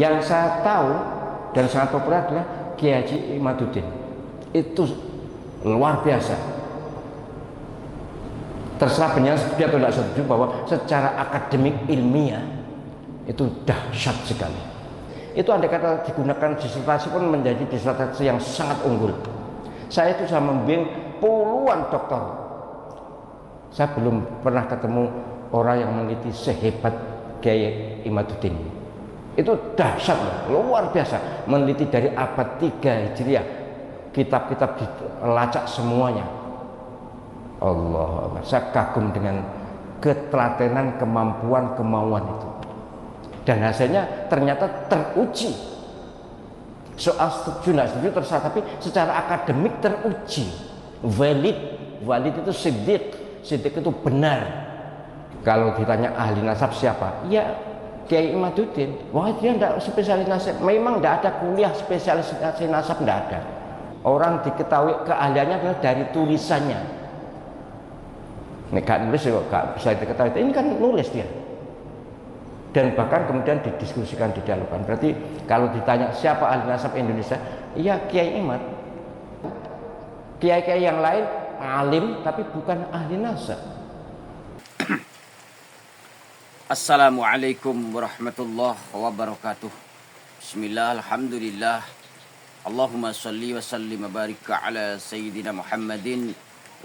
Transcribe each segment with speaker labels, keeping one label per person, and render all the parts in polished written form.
Speaker 1: Yang saya tahu dan sangat populer adalah Kiai Haji Imaduddin. Itu luar biasa. Terserah penyanyi setuju atau tidak setuju bahwa secara akademik ilmiah itu dahsyat sekali. Itu andai kata digunakan disertasi pun menjadi disertasi yang sangat unggul. Saya itu sudah membimbing puluhan doktor. Saya belum pernah ketemu orang yang meneliti sehebat Kiai Imaduddin. Itu dahsyat, luar biasa. Meneliti dari abad 3 Hijriah, kitab-kitab dilacak semuanya. Allah, saya kagum dengan ketelatenan, kemampuan, kemauan itu. Dan hasilnya ternyata teruji. Soal setuju nggak setuju terserah, tapi secara akademik teruji, valid itu siddiq itu benar. Kalau ditanya ahli nasab siapa? Ya Kiai Imaduddin. Wah, dia tidak spesialis nasab. Memang tidak ada kuliah spesialis nasab, tidak ada. Orang diketahui keahliannya adalah dari tulisannya. Nek gak nulis juga gak bisa diketahui. Ini kan nulis dia. Dan bahkan kemudian didiskusikan, didialogkan. Berarti kalau ditanya siapa ahli nasab Indonesia, ya Kiai Imad. Kiai-kiai yang lain alim tapi bukan ahli nasab.
Speaker 2: Assalamualaikum warahmatullahi wabarakatuh. Bismillah, alhamdulillah. Allahumma salli wa sallim wa barik ala Sayyidina Muhammadin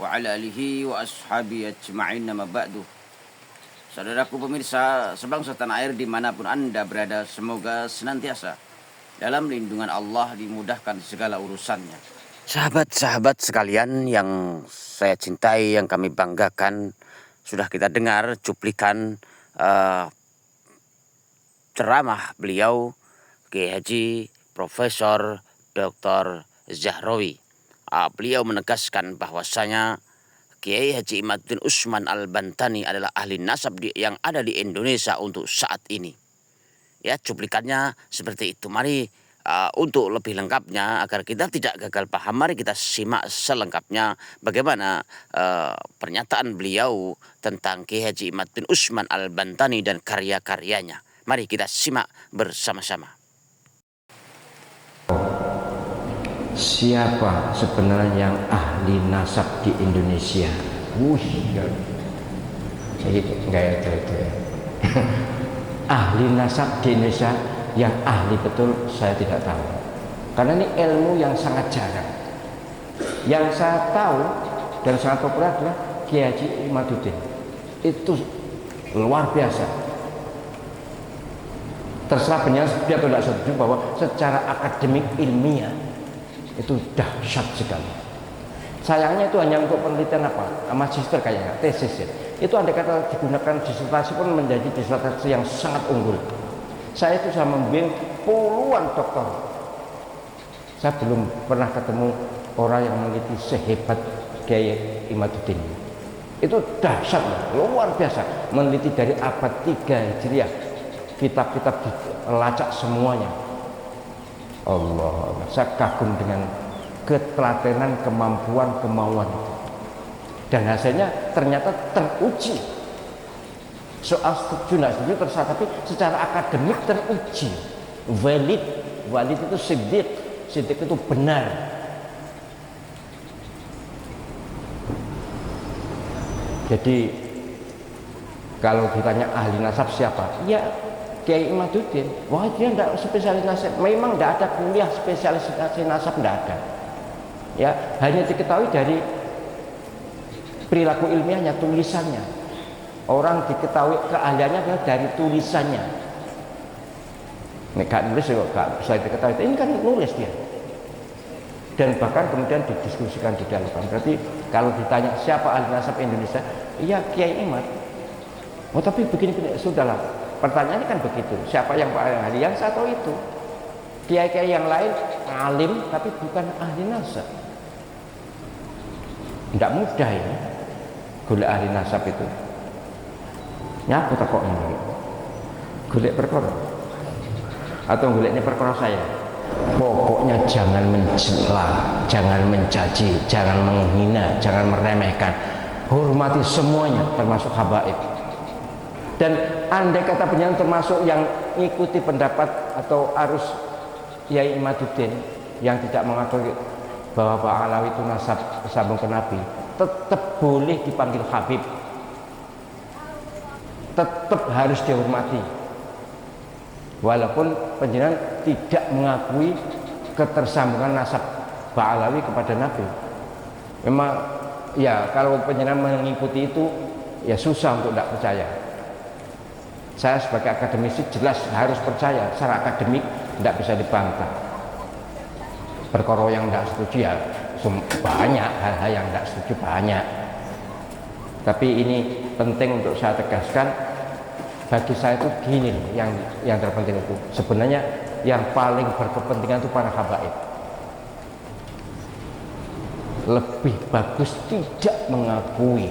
Speaker 2: wa ala alihi wa ashabi ajma'in, nama ba'du. Saudaraku pemirsa sebangsa tanah air dimanapun Anda berada, semoga senantiasa dalam lindungan Allah, dimudahkan segala urusannya. Sahabat-sahabat sekalian yang saya cintai, yang kami banggakan, sudah kita dengar cuplikan ceramah beliau, Kiai Haji Profesor Dr. Zahrawi. Beliau menegaskan bahwasanya Kiai Haji Imaduddin Usman Al-Bantani adalah ahli nasab yang ada di Indonesia untuk saat ini. Ya, cuplikannya seperti itu. Mari untuk lebih lengkapnya, agar kita tidak gagal paham, mari kita simak selengkapnya bagaimana pernyataan beliau tentang Kiai Haji Imaduddin Usman Al-Bantani dan karya-karyanya. Mari kita simak bersama-sama.
Speaker 1: Siapa sebenarnya yang ahli nasab di Indonesia? Jadi enggak ada itu ya. Ahli nasab di Indonesia yang ahli betul saya tidak tahu. Karena ini ilmu yang sangat jarang. Yang saya tahu dan sangat populer adalah Kiai Haji Imaduddin. Itu luar biasa. Terserah penyanyi setuju atau tidak setuju bahwa secara akademik ilmiah itu dahsyat sekali. Sayangnya itu hanya untuk penelitian apa? Magister kayaknya, tesis ya. Itu andai kata digunakan disertasi pun menjadi disertasi yang sangat unggul. Saya itu sudah membimbing puluhan doktor. Saya belum pernah ketemu orang yang meneliti sehebat Kiai Imaduddin. Itu dahsyat, luar biasa. Meneliti dari abad 3 Hijriah, kitab-kitab dilacak semuanya. Allah, saya kagum dengan ketelatenan, kemampuan, kemauan itu. Dan hasilnya ternyata teruji. Soal setuju nggak setuju terserah, tapi secara akademik teruji, valid itu siddiq itu benar. Jadi kalau ditanya ahli nasab siapa? Ya Kiai Imaduddin. Wah, dia tidak spesialis nasab. Memang tidak ada kuliah spesialis nasab, tidak ada. Ya, hanya diketahui dari perilaku ilmiahnya, tulisannya. Orang diketahui keahliannya adalah dari tulisannya. Nek gak nulis juga gak bisa diketahui. Ini kan nulis dia. Dan bahkan kemudian didiskusikan, didialogkan. Berarti kalau ditanya siapa ahli nasab Indonesia, iya Kiai Imad. Oh, tapi begini-begini, sudahlah. Pertanyaannya kan begitu, siapa yang paling ahli? Yang saya tahu itu kiai-kiai yang lain alim tapi bukan ahli nasab. Tidak mudah ini golek ahli nasab itu. Nyapu takok ini golek perkara atau goleknya perkara saya. Pokoknya jangan mencela, jangan mencaci, jangan menghina, jangan meremehkan. Hormati semuanya termasuk habaib. Dan andai kata penyanyi termasuk yang mengikuti pendapat atau arus Kiai Imaduddin yang tidak mengakui bahwa Pak Alawi itu nasab sambung ke Nabi, tetap boleh dipanggil Habib, tetap harus dihormati, walaupun panjenengan tidak mengakui ketersambungan nasab Pak Alawi kepada Nabi. Memang ya kalau panjenengan mengikuti itu ya susah untuk tidak percaya. Saya sebagai akademisi jelas harus percaya, secara akademik tidak bisa dibantah. Perkara yang tidak setuju ya banyak, hal-hal yang tidak setuju banyak. Tapi ini penting untuk saya tegaskan, bagi saya itu gini, yang terpenting itu sebenarnya yang paling berkepentingan itu para habaib. Lebih bagus tidak mengakui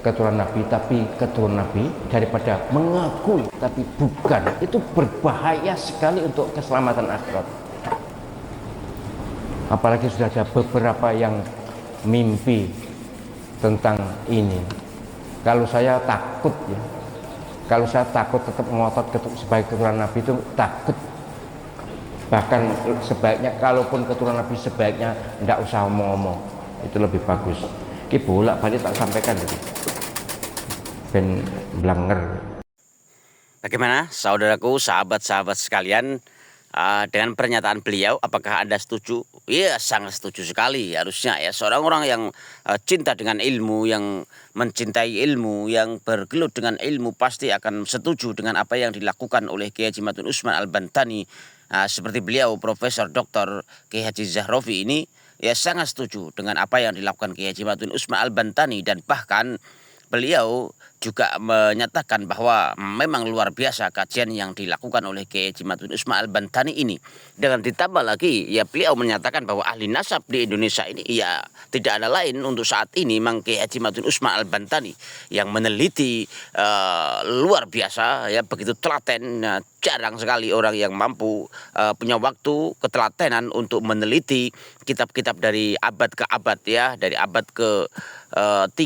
Speaker 1: keturunan Nabi tapi keturunan Nabi daripada mengakui tapi bukan. Itu berbahaya sekali untuk keselamatan akhirat. Apalagi sudah ada beberapa yang mimpi tentang ini. Kalau saya takut ya, kalau saya takut tetap ngotot sebagai keturunan Nabi itu takut. Bahkan sebaiknya kalaupun keturunan Nabi sebaiknya tidak usah ngomong, itu lebih bagus. Ki bolak-balik tak sampaikan gitu. Ben blanger.
Speaker 2: Bagaimana saudaraku, sahabat-sahabat sekalian, dengan pernyataan beliau, apakah Anda setuju? Ya, sangat setuju sekali harusnya ya. Seorang orang yang cinta dengan ilmu, yang mencintai ilmu, yang bergelut dengan ilmu pasti akan setuju dengan apa yang dilakukan oleh Kiai Haji Ma'ruf Usman Al-Bantani. Seperti beliau Profesor Dr. Kiai Haji Zahrawi ini ya sangat setuju dengan apa yang dilakukan Kiai Haji Ma'ruf Usman Al-Bantani, dan bahkan beliau juga menyatakan bahwa memang luar biasa kajian yang dilakukan oleh Kiai Haji Ma'ruf Usman Al-Bantani ini. Dengan ditambah lagi ya beliau menyatakan bahwa ahli nasab di Indonesia ini ya tidak ada lain untuk saat ini memang Kiai Haji Ma'ruf Usman Al-Bantani yang meneliti luar biasa ya, begitu telaten. Jarang sekali orang yang mampu punya waktu ketelatenan untuk meneliti kitab-kitab dari abad ke abad ya, dari abad ke 3-4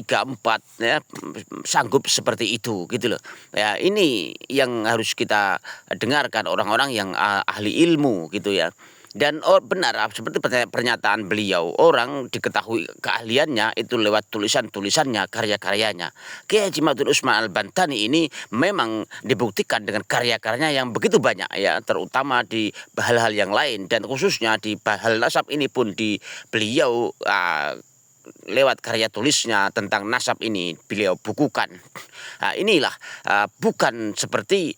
Speaker 2: ya, sanggup seperti itu gitu loh. Ya, ini yang harus kita dengarkan orang-orang yang ahli ilmu gitu ya. Dan benar seperti pernyataan beliau, orang diketahui keahliannya itu lewat tulisan-tulisannya, karya-karyanya. Kiai Haji Ma'ruf Usman Al-Bantani ini memang dibuktikan dengan karya-karyanya yang begitu banyak ya, terutama di hal-hal yang lain, dan khususnya di hal nasab ini pun di beliau lewat karya tulisnya tentang nasab ini beliau bukukan. Inilah bukan seperti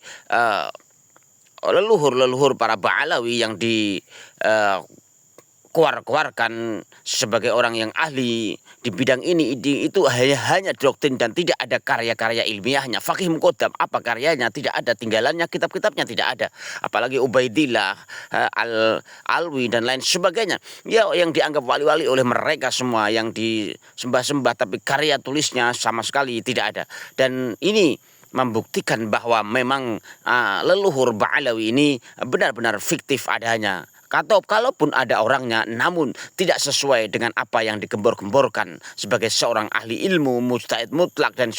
Speaker 2: leluhur-leluhur para Ba'alawi yang dikeluarkan sebagai orang yang ahli di bidang ini itu hanya doktrin dan tidak ada karya-karya ilmiahnya. Faqih Muqaddam apa karyanya? Tidak ada, tinggalannya kitab-kitabnya tidak ada. Apalagi Ubaidillah, Alwi dan lain sebagainya. Ya, yang dianggap wali-wali oleh mereka semua, yang disembah-sembah, tapi karya tulisnya sama sekali tidak ada. Dan ini membuktikan bahwa memang leluhur Ba'alawi ini benar-benar fiktif adanya. Kalaupun ada orangnya, namun tidak sesuai dengan apa yang digembor-gemborkan sebagai seorang ahli ilmu, mujtahid mutlak dan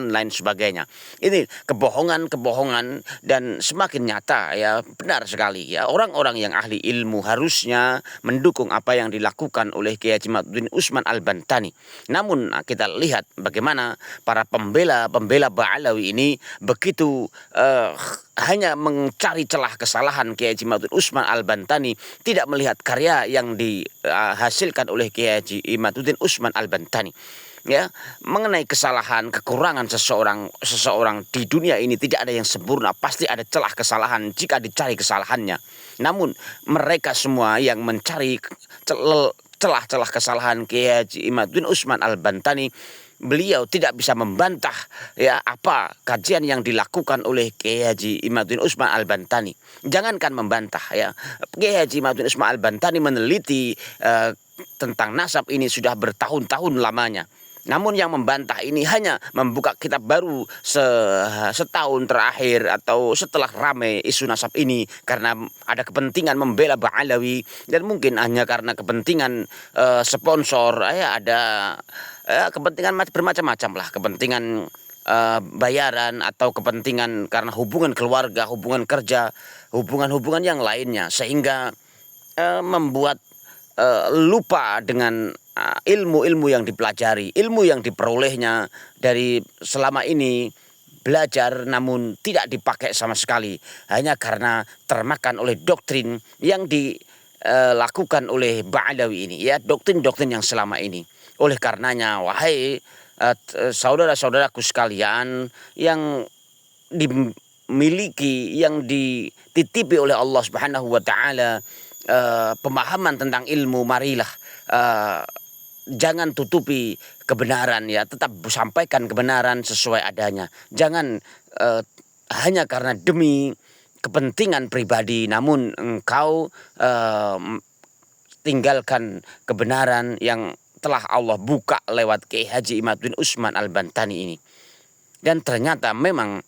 Speaker 2: lain sebagainya. Ini kebohongan-kebohongan dan semakin nyata ya, benar sekali ya. Orang-orang yang ahli ilmu harusnya mendukung apa yang dilakukan oleh Kiai Haji Ma'ruf Usman Al-Bantani. Namun kita lihat bagaimana para pembela Ba'alawi ini begitu hanya mencari celah kesalahan Kiai Haji Ma'ruf Usman Al-Bantani, tidak melihat karya yang dihasilkan oleh Kiai Haji Ma'ruf Usman Al-Bantani. Ya, mengenai kesalahan, kekurangan seseorang di dunia ini tidak ada yang sempurna, pasti ada celah kesalahan jika dicari kesalahannya. Namun mereka semua yang mencari celah-celah kesalahan Kiai Haji Ma'ruf Usman Al-Bantani, beliau tidak bisa membantah ya apa kajian yang dilakukan oleh Kiai Haji Ma'ruf Usman Al-Bantani. Jangankan membantah ya, Kiai Haji Ma'ruf Usman Al-Bantani meneliti tentang nasab ini sudah bertahun-tahun lamanya. Namun yang membantah ini hanya membuka kitab baru setahun terakhir atau setelah ramai isu nasab ini karena ada kepentingan membela Ba'alawi, dan mungkin hanya karena kepentingan sponsor ya, ada kepentingan bermacam-macam lah, kepentingan bayaran atau kepentingan karena hubungan keluarga, hubungan kerja, hubungan-hubungan yang lainnya, sehingga membuat lupa dengan ilmu-ilmu yang dipelajari, ilmu yang diperolehnya dari selama ini belajar namun tidak dipakai sama sekali, hanya karena termakan oleh doktrin yang dilakukan oleh Ba'alawi ini, ya, doktrin-doktrin yang selama ini. Oleh karenanya, wahai saudara-saudaraku sekalian yang dimiliki, yang dititipi oleh Allah Subhanahu wa taala pemahaman tentang ilmu, marilah jangan tutupi kebenaran, ya, tetap sampaikan kebenaran sesuai adanya. Jangan hanya karena demi kepentingan pribadi namun engkau tinggalkan kebenaran yang telah Allah buka lewat Kiai Haji Imaduddin Usman Al-Bantani ini. Dan ternyata memang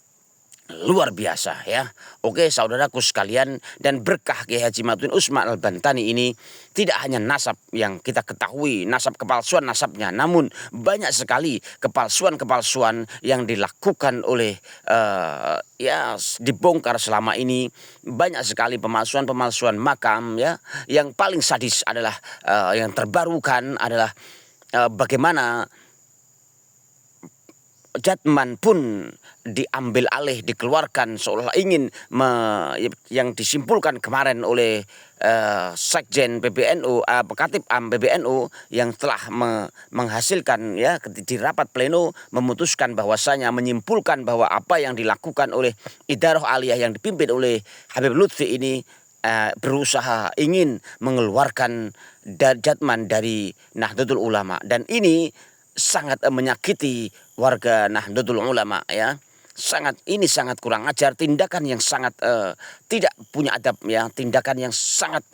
Speaker 2: luar biasa, ya. Oke saudaraku sekalian, dan berkah Kiai Haji Imaduddin Usman Al-Bantani ini tidak hanya nasab yang kita ketahui, nasab kepalsuan nasabnya, namun banyak sekali kepalsuan-kepalsuan yang dilakukan oleh ya, dibongkar selama ini. Banyak sekali pemalsuan-pemalsuan makam, ya. Yang paling sadis adalah yang terbarukan adalah bagaimana Jatman pun diambil alih, dikeluarkan, seolah ingin yang disimpulkan kemarin oleh Sekjen PBNU, Katib Am PBNU, yang telah menghasilkan, ya, di rapat pleno memutuskan bahwasanya, menyimpulkan bahwa apa yang dilakukan oleh Idarah Aliyah yang dipimpin oleh Habib Lutfi ini berusaha ingin mengeluarkan Jatman dari Nahdlatul Ulama, dan ini sangat menyakiti warga Nahdlatul Ulama, ya. Ini sangat kurang ajar, tindakan yang sangat tidak punya adab, ya, tindakan yang sangat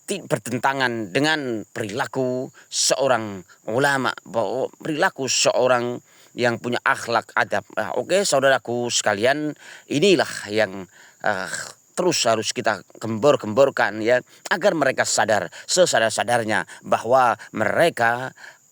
Speaker 2: bertentangan dengan perilaku seorang ulama, bahwa perilaku seorang yang punya akhlak adab. Oke saudaraku sekalian, inilah yang terus harus kita gembor-gemborkan, ya, agar mereka sadar sesadar-sadarnya bahwa mereka,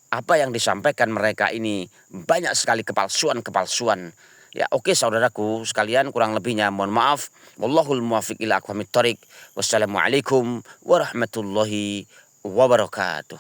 Speaker 2: apa yang disampaikan mereka ini banyak sekali kepalsuan-kepalsuan. Ya, oke saudaraku sekalian, kurang lebihnya mohon maaf. Wallahul muwaffiq ila aqwamit thoriq. Wassalamualaikum warahmatullahi wabarakatuh.